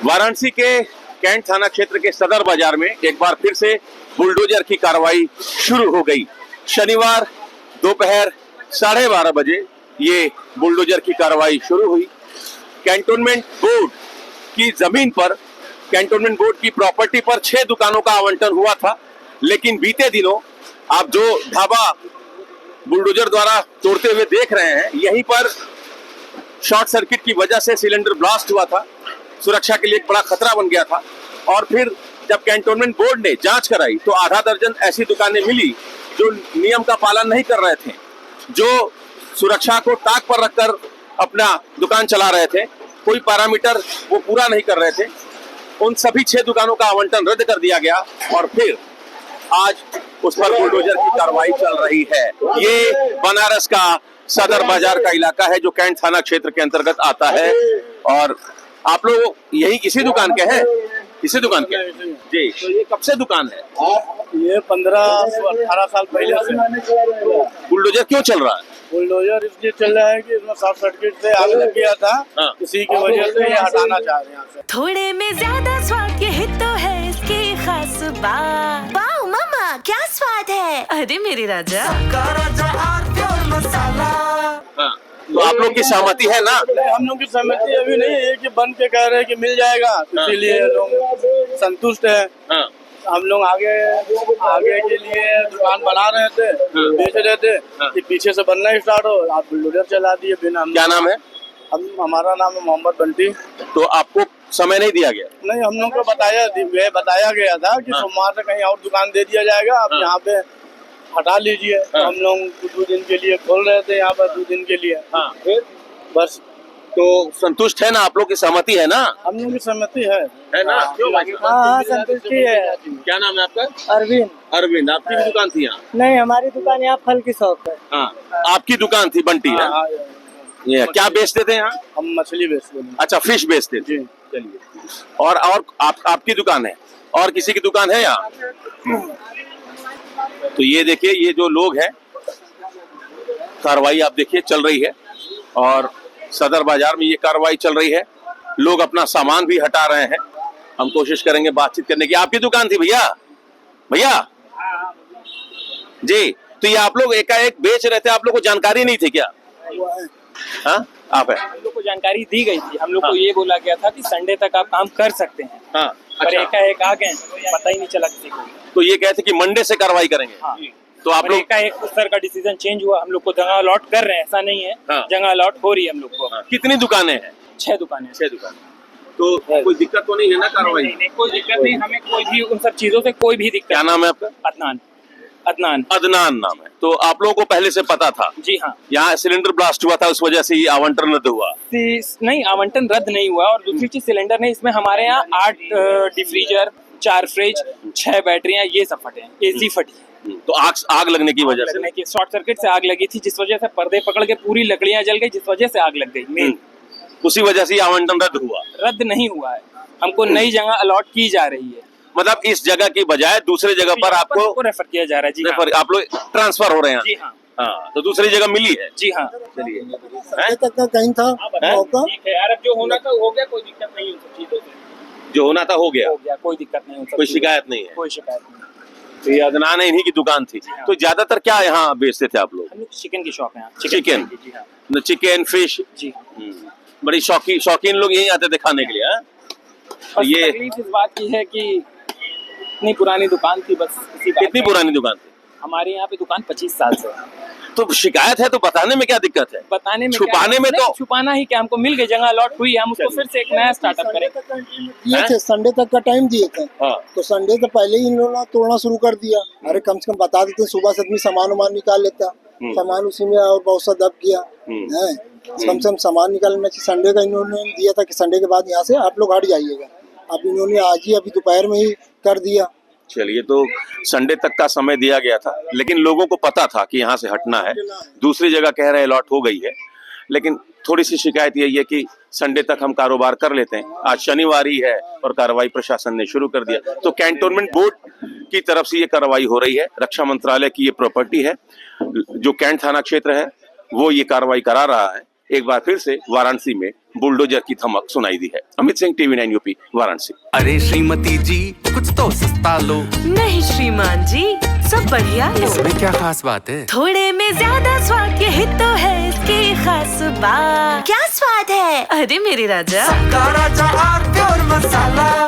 वाराणसी के कैंट थाना क्षेत्र के सदर बाजार में एक बार फिर से बुलडोजर की कार्रवाई शुरू हो गई। शनिवार दोपहर 12:30 बजे ये बुलडोजर की कार्रवाई शुरू हुई। कैंटोनमेंट बोर्ड की जमीन पर, कैंटोनमेंट बोर्ड की प्रॉपर्टी पर 6 दुकानों का आवंटन हुआ था, लेकिन बीते दिनों आप जो ढाबा बुलडोजर द्वारा तोड़ते हुए देख रहे हैं, यहीं पर शॉर्ट सर्किट की वजह से सिलेंडर ब्लास्ट हुआ था। सुरक्षा के लिए एक बड़ा खतरा बन गया था। और फिर जब कैंटोनमेंट बोर्ड ने जांच कराई तो आधा दर्जन ऐसी दुकानें मिली जो नियम का पालन नहीं कर रहे थे, जो सुरक्षा को ताक पर रखकर अपना दुकान चला रहे थे, कोई पैरामीटर वो पूरा नहीं कर रहे थे। उन सभी 6 दुकानों का आवंटन रद्द कर दिया गया और फिर आज उस पर बुलडोजर की कार्रवाई चल रही है। ये बनारस का सदर बाजार का इलाका है जो कैंट थाना क्षेत्र के अंतर्गत आता है। और आप लोग यही किसी दुकान के हैं? इसी दुकान के जी। तो ये कब से दुकान है? ये 15-18 साल पहले से। बुलडोजर क्यों चल रहा है? बुलडोजर इसलिए चल रहा है कि इसमें शॉर्ट सर्किट से आग लग गया था। हाँ। इसी की वजह से ये हटाना चाह रहे हैं यहाँ से। थोड़े में ज्यादा स्वाद ये ही तो है इसकी खास बात। वाओ मामा, क्या स्वाद है। अरे मेरे राजा। हाँ। तो आप लोग की सहमति है ना? हम लोग की सहमति अभी नहीं है कि बन के कह रहे हैं कि मिल जाएगा, इसीलिए लोग संतुष्ट है। हाँ। हम लोग आगे के लिए दुकान बना रहे थे, बेच रहे थे कि पीछे से बनना स्टार्ट हो, आप बुलडोजर चला दिए बिना। क्या नाम है? हमारा नाम है मोहम्मद बंटी। तो आपको समय नहीं दिया गया? नहीं, हम लोग को बताया गया था कि सोमवार से कहीं और दुकान दे दिया जाएगा, आप यहाँ पे हटा लीजिए। तो हम लोग 2 दिन के लिए खोल रहे थे यहाँ पर, 2 दिन के लिए। हाँ। फिर बस। तो संतुष्ट है ना? आप लोग की सहमति है ना? हम लोग की सहमति है ना? क्यों भाई? हाँ, संतुष्टि है। क्या नाम है आपका? अरविंद। अरविंद। आपकी भी दुकान थी यहाँ? नहीं, हमारी दुकान यहाँ फल की शॉप है। हाँ। आपकी दुकान थी बंटी है? हाँ, ये क्या बेचते थे यहाँ? हम मछली बेचते हैं। अच्छा, फिश बेचते थे। जी। चलिए। और आपकी दुकान है और किसी की दुकान है यहाँ? तो ये देखिए, ये जो लोग हैं, कार्रवाई आप देखिए चल रही है और सदर बाजार में ये कार्रवाई चल रही है। लोग अपना सामान भी हटा रहे हैं। हम कोशिश करेंगे बातचीत करने की। आपकी दुकान थी भैया? भैया जी, तो ये आप लोग एकाएक बेच रहे थे, आप लोग को जानकारी नहीं थी क्या? हाँ, आप है? हम लोग को जानकारी दी गई थी। हम लोग को ये बोला गया था कि संडे तक आप काम कर सकते हैं। हाँ। पर अच्छा। एकाएक आ गए, पता ही नहीं चला किसी को। तो ये कहते कि मंडे से कार्रवाई करेंगे। हाँ। तो आप लोग एकाएक उस सर का डिसीजन चेंज हुआ। हम लोग को जगह अलॉट कर रहे हैं, ऐसा नहीं है। हाँ। जगह अलॉट हो रही है हम लोग को। कितनी दुकानें हैं? 6 दुकानें। 6 दुकानें। तो कोई दिक्कत तो नहीं है ना कार्रवाई? नहीं, कोई दिक्कत नहीं। हमें कोई भी उन सब चीजों से कोई भी दिक्कत। क्या नाम है आपका? अदनान। अदनान नाम है। तो आप लोगों को पहले से पता था? जी हाँ। यहाँ सिलेंडर ब्लास्ट हुआ था, उस वजह से ये आवंटन रद्द हुआ? नहीं, आवंटन रद्द नहीं हुआ। और दूसरी चीज, सिलेंडर नहीं, इसमें हमारे यहाँ 8 डिफ्रीजर, 4 फ्रिज, 6 बैटरियां, ये सब फटे हैं। एसी फटी है। तो आग लगने की वजह से? शॉर्ट सर्किट से आग लगी थी, जिस वजह से पर्दे पकड़ के पूरी लकड़ियां जल गई, जिस वजह से आग लग गई। मेन उसी वजह से आवंटन रद्द हुआ? रद्द नहीं हुआ है, हमको नई जगह अलॉट की जा रही है। मतलब इस जगह की बजाय दूसरे जगह पर आपको रेफर किया जा रहा है। जी हाँ। आप लोग ट्रांसफर हो रहे हैं? जी हाँ। हाँ, तो दूसरी जगह मिली है? जी हाँ। चलिए। तक का कहीं था मौका। ठीक है यार, अब जो होना था हो गया, कोई दिक्कत नहीं उन सब चीजों से। जो होना था हो गया, कोई दिक्कत नहीं। कोई शिकायत नहीं है? कोई शिकायत नहीं। तो ये अदनान इन्हीं की दुकान थी। तो ज्यादातर क्या यहाँ बेचते थे आप लोग? हम लोग चिकन की शॉप है यहाँ। चिकन? जी हाँ। Chicken, fish? जी। बड़ी शौकीन लोग यहीं आते थे खाने के लिए? हाँ? बस ये तकलीफ इस बात की है कि इतनी पुरानी दुकान थी, बस इसी बात कितनी में। पुरानी दुकान थी? हमारे यहाँ पे दुकान 25 साल से है। तो शिकायत है तो बताने में क्या दिक्कत है? बताने में छुपाने में तो छुपाना ही क्या, हमको मिल गई, जगह अलॉट हुई है, हम उसको फिर से एक नया स्टार्टअप करें। ये थे संडे तक का टाइम दिए थे। हाँ। तो संडे से पहले ही इन लोगों ने तोड़ना शुरू कर दिया। अरे कम से कम बता देते, सुबह से आदमी सामान निकाल लेता। सामान उसी में और बहुत सा दब गया है। कम से कम सामान निकालना चाहिए। संडे का इन्होंने दिया था कि संडे के बाद यहाँ से आप लोग हट जाइएगा। अब इन्होंने आज ही अभी दोपहर में ही कर दिया। चलिए, तो संडे तक का समय दिया गया था, लेकिन लोगों को पता था कि यहाँ से हटना है। दूसरी जगह कह रहे अलॉट हो गई है, लेकिन थोड़ी सी शिकायत यही है कि संडे तक हम कारोबार कर लेते हैं। आज शनिवार ही है और कार्रवाई प्रशासन ने शुरू कर दिया। तो कैंटोनमेंट बोर्ड की तरफ से ये कार्रवाई हो रही है। रक्षा मंत्रालय की ये प्रॉपर्टी है, जो कैंट थाना क्षेत्र है वो ये कार्रवाई करा रहा है। एक बार फिर से वाराणसी में बुलडोजर की धमक सुनाई दी है। Amit Singh, TV 9 UP, Varanasi. अरे श्रीमती जी, कुछ तो सस्ता लो। नहीं श्रीमान जी, सब बढ़िया लो। इसमें क्या खास बात है? थोड़े में ज्यादा स्वाद, यही तो है इसकी खास बात। क्या स्वाद है? अरे मेरे राजा, राजा आग और मसाला।